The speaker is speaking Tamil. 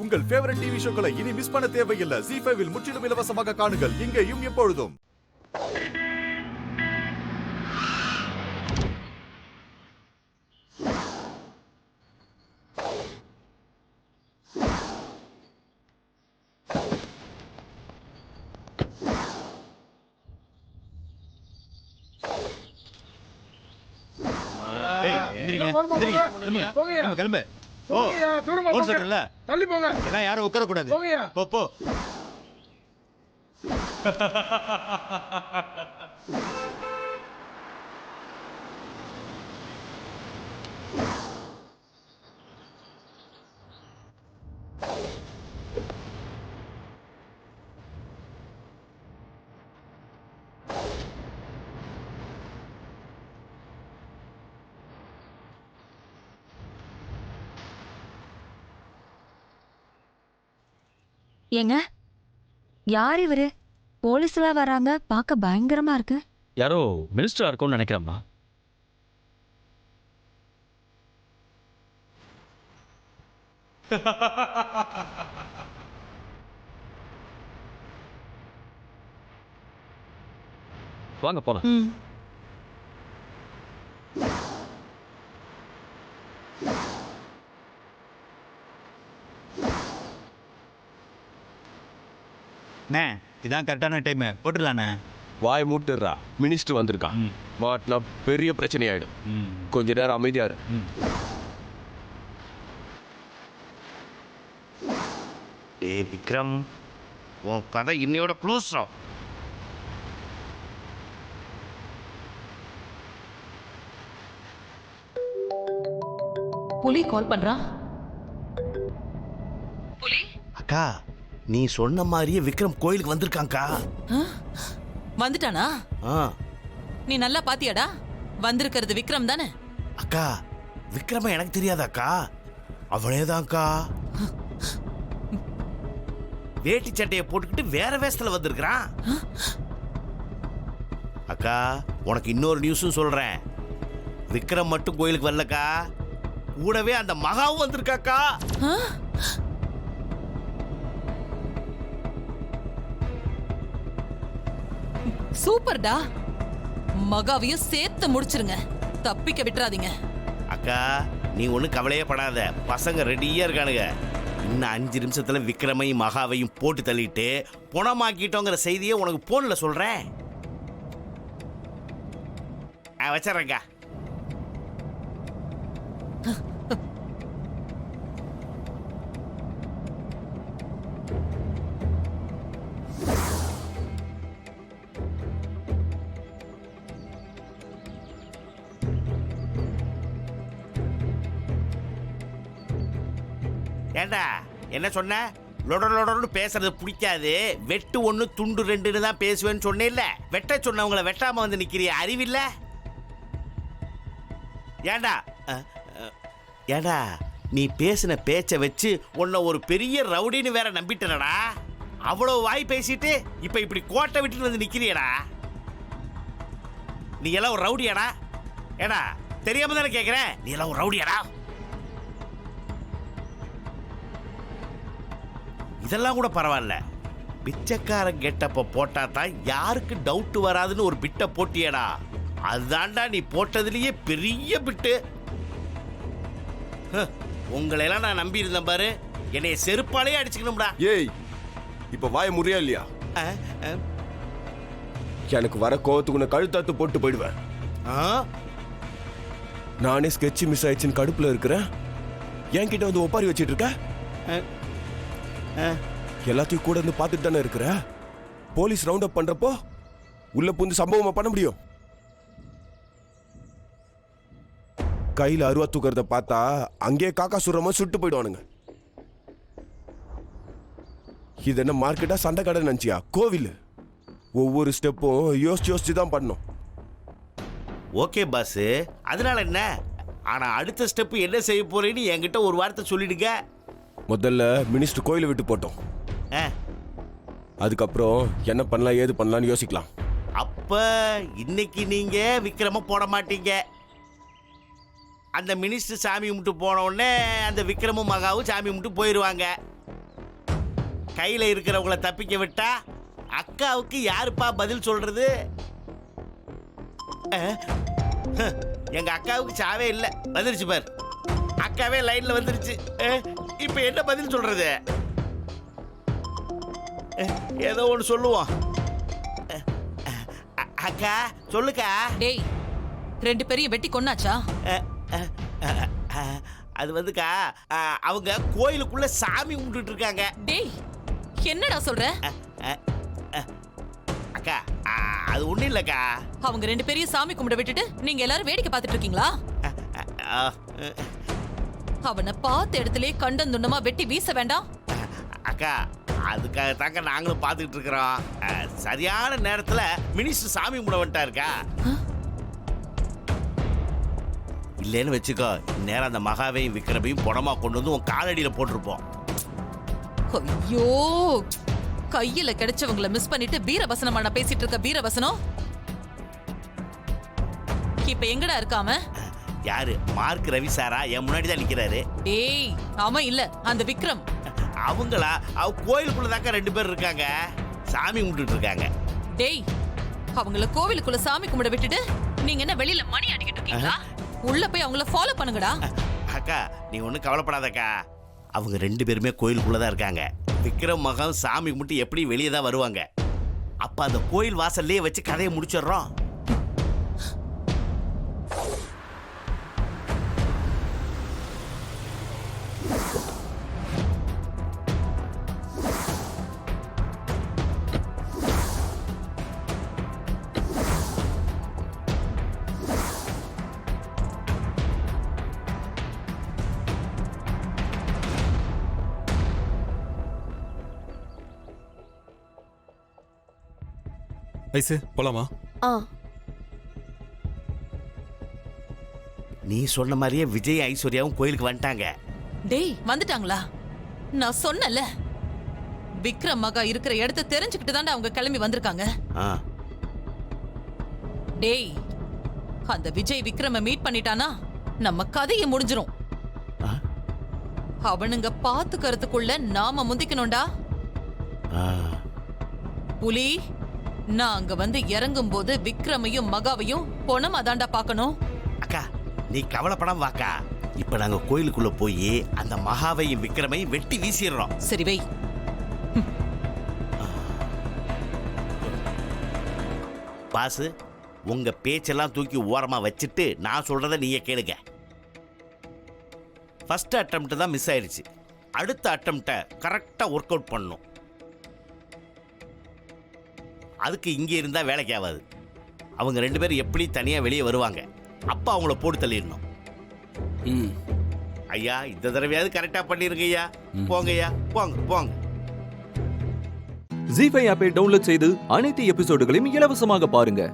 உங்கள் ஃபேவரட் டிவி ஷோக்களை இனி மிஸ் பண்ண தேவையில்லை. ZEE5 இல் முற்றிலும் இலவசமாக காணுங்கள். இங்கேயும் எப்பொழுதும். கிளம்பு. தள்ளி போங்க. யாரும் உட்கார கூடாது. போ போ. ஏங்க, யார் இவரு? போலீஸ்ல வராங்க, பார்க்க பயங்கரமா இருக்கு. யாரோ மினிஸ்டரா இருக்கும்னு நினைக்கிறேம்மா. வாங்க போலாம். இதான் கரெக்டான டைம். போட்டுடலாண்ணே. வாய் மூட்டுறா. மினிஸ்டர் வந்திருக்கான். மாட்டினா பெரிய பிரச்சனை ஆயிடும். கொஞ்ச நேரம் அமைதியா இரு. டேய் விக்ரம், உன் கதை இன்னையோட க்ளோஸ்ரா. புலி கால் பண்றா. அக்கா, நீ சொன்ன மாதிரியே விக்ரம் கோயிலுக்கு வந்திருக்காங்கக்கா. வந்துட்டானா? நீ நல்லா பாத்தியாடா? வந்திருக்கிறது விக்ரம் தானே? அக்கா, விக்ரம எனக்கு தெரியாதாக்கா? அவனேதான்க்கா. வேட்டி சட்டையை போட்டுக்கிட்டு வேற வேஷத்துல வந்திருக்கிறான். அக்கா, உனக்கு இன்னொரு நியூஸும் சொல்றேன். விக்ரம் மட்டும் கோயிலுக்கு வரலக்கா, கூடவே அந்த மகாவும் வந்திருக்காக்கா. சூப்பர்டா. மகாவையும் சேர்த்து முடிச்சிருங்க, தப்பிக்க விட்டுறாதீங்க. அக்கா, நீ ஒன்றும் கவலையே படாத. பசங்க ரெடியா இருக்கானுங்க. இன்னும் 5 நிமிஷத்துல விக்ரமையும் மகாவையும் போட்டு தள்ளிட்டு புனமாக்கிட்டோங்கிற செய்தியை உனக்கு போன்ல சொல்றேன். வச்சிடறேங்க்கா. ஏண்டா, என்ன சொன்ன? லொடலொடன்னு பேசுறது பிடிக்காது, வெட்டு 1 துண்டு 2ன்னு தான் பேசுவேன்னு சொன்னேன்ல. வெட்ட சொன்னவங்களை வெட்டாம வந்து நிக்கிறிய, அறிவில்ல? ஏண்டா ஏண்டா, நீ பேசின பேச்சை வச்சு உன்னை ஒரு பெரிய ரவுடின்னு வேற நம்பிட்டனடா. அவ்வளவு வாய் பேசிட்டு இப்ப இப்படி கோட்டை விட்டுட்டு வந்து நிக்கிறியடா. நீ எல்லாம் ஒரு ரவுடியாடா? ஏடா, தெரியாம தானே கேட்கிறேன். நீ எல்லாம் ஒரு ரவுடியாடா? இதெல்லாம் கூட பரவாயில்ல. பிச்சைக்காரன் கெட்டப்ப போட்டா தான் யாருக்கு டவுட் வராதுன்னு ஒரு பிட்டை போட்டியடா. அதுதான்டா நீ போட்டதுலயே பெரிய பிட்டு. உங்களெல்லாம் நான் நம்பி இருந்தேன் பாரு. என்னைய செருப்பாலேயே அடிச்சுக்கணும்டா. ஏய், இப்ப வாய முறியா இல்லையா? எனக்கு வர கோவத்துக்கு உன்னை கழுத்தாத்து போட்டு போயிடுவேன். நானே ஸ்கெட்ச் மிஸ் ஆயிடுச்சுன்னு கடுப்புல இருக்கிறேன். என்கிட்ட வந்து ஒப்பாரி வச்சிட்டு இருக்க. எல்லாத்தையும் கூட இருந்து பார்த்துட்டு தானே இருக்கிற. போலீஸ் ரவுண்ட் அப் பண்றப்போ உள்ள புந்து சம்பவமா பண்ண முடியும்? கையில அருவா தூக்கிறத பார்த்தா அங்கே காக்கா சுடுறமா சுட்டு போயிடுவானுங்க. இது என்ன மார்க்கெட்டா, சண்டை கடை நினைச்சியா? கோவில். ஒவ்வொரு ஸ்டெப்பும் யோசிச்சு தான் பண்ணணும். ஓகே பாஸ், அதனால என்ன? ஆனா அடுத்த ஸ்டெப் என்ன செய்ய போறேன்னு என்கிட்ட ஒரு வார்த்தை சொல்லிடுங்க. முதல்ல மினிஸ்டர் கோயிலை விட்டு போட்டோம். அதுக்கப்புறம் என்ன பண்ணலாம் ஏது பண்ணலாம்னு யோசிக்கலாம். அப்ப இன்னைக்கு நீங்க விக்ரம போட மாட்டீங்க. அந்த மினிஸ்டர் சாமி கும்பிட்டு போன உடனே அந்த விக்ரமும் மகாவும் சாமி கும்பிட்டு போயிடுவாங்க. கையில இருக்கிறவங்கள தப்பிக்க விட்டா அக்காவுக்கு யாருப்பா பதில் சொல்றது? எங்க அக்காவுக்கு சாவே இல்லை. வந்துருச்சு பார், அக்காவே லைன்ல வந்துருச்சு. இப்ப என்ன பதில் சொல்றது? ஏதோ ஒன்று சொல்லுவோம். அக்கா சொல்லுக்கா. டேய், 2 பேரையும் வெட்டி கொன்னாச்சா? அது வந்துக்கா, அவங்க கோயிலுக்குள்ள சாமி கும்பிட்டு இருக்காங்க. டேய், என்னடா சொல்ற? அக்கா அது ஒண்ணும் இல்லக்கா. அவங்க 2 பேரையும் சாமி கும்பிட விட்டுட்டு நீங்க எல்லாரும் வேடிக்கை பார்த்துட்டு இருக்கீங்களா? அவனை பார்த்த இடத்திலே கண்டந்துண்டமா வெட்டி வீச வேண்டாம். அக்கா அதுக்காக தாங்க நாங்களும் பார்த்துக்கிட்டு இருக்கிறோம். சரியான நேரத்துல மினிஸ்டர் சாமி கும்பிட வந்துட்டாருக்கா. இல்லைன்னு வச்சுக்கோ, நேரம் அந்த மகாவையும் விக்ரமையும் புடமா கொண்டு வந்து உன் காலடியில போட்டிருப்போம். ஐயோ, கையில கிடைச்சவங்களை மிஸ் பண்ணிட்டு வீரவசனமான பேசிட்டு இருக்க வீரவசனம் இப்ப எங்கடா இருக்காம? யாரு? மார்க் ரவி சாரா என் முன்னாடி தான் நிக்கிறாரு. டேய், அவன் இல்ல, அந்த விக்ரம். அவங்களா? அவ கோயிலுக்குள்ளதாக்கா 2 பேர் இருக்காங்க, சாமி கும்பிட்டு இருக்காங்க. டேய், அவங்கள கோவிலுக்குள்ள சாமி கும்பிட விட்டுட்டு நீங்க என்ன வெளியில மணி அடிக்கிட்டு இருக்கீங்களா? உள்ள போய் அவங்கள ஃபாலோ பண்ணுங்கடா. அக்கா நீ ஒன்றும் கவலைப்படாதக்கா, அவங்க 2 பேருமே கோயிலுக்குள்ளதான் இருக்காங்க. விக்ரம் மகன் சாமி கும்பிட்டு எப்படி வெளியே தான் வருவாங்க. அப்ப அந்த கோயில் வாசல்லையே வச்சு கதையை முடிச்சிடுறோம். ஐசு போலாமா? நீ சொன்ன மாதிரியே விஜய் ஐஸ்வர்யாவும் கோயிலுக்கு வந்துட்டாங்க. டேய், வந்துட்டாங்களா? நான் சொன்னல, விக்ரம் மகா இருக்கிற இடத்தை தெரிஞ்சுக்கிட்டு தான்டா அவங்க கிளம்பி வந்திருக்காங்க. டேய், அந்த விஜய் விக்ரம மீட் பண்ணிட்டானா நம்ம கதையை முடிஞ்சிரும். அவனுங்க பாத்துக்கிறதுக்குள்ள நாம முந்திக்கணும்டா. புலி, நான் அங்க வந்து இறங்கும் போது விக்ரமையும் மகாவையும் பொணமா தாண்டா பார்க்கணும். அக்கா நீ கவலைப்படாம வாக்கா. இப்ப நாங்க கோயிலுக்குள்ள போய் அந்த மகாவையும் விக்ரமையும் வெட்டி வீசிடுறோம். சரி வை. பாசு, உங்க பேச்செல்லாம் தூக்கி ஓரமா வச்சுட்டு நான் சொல்றத நீயே கேளுங்க. ஃபர்ஸ்ட் அட்டெம்ப்ட் தான் மிஸ் ஆயிடுச்சு. அடுத்த அட்டெம்ப்டை கரெக்டா ஒர்க் அவுட் பண்ணணும். அதுக்கு இங்கே இருந்தா வேலைக்கு ஆகாது. அவங்க 2 பேரும் எப்படி தனியா வெளியே வருவாங்க, அப்ப அவங்கள போட்டு தள்ளிடணும். ஐயா இந்த தடவையாவது கரெக்டா பண்ணிருங்க ஐயா. போங்க ஐயா, போங்க போங்க. ஜீ5 ஆப்பை டவுன்லோட் செய்து அனைத்து எபிசோடுகளையும் இலவசமாக பாருங்க.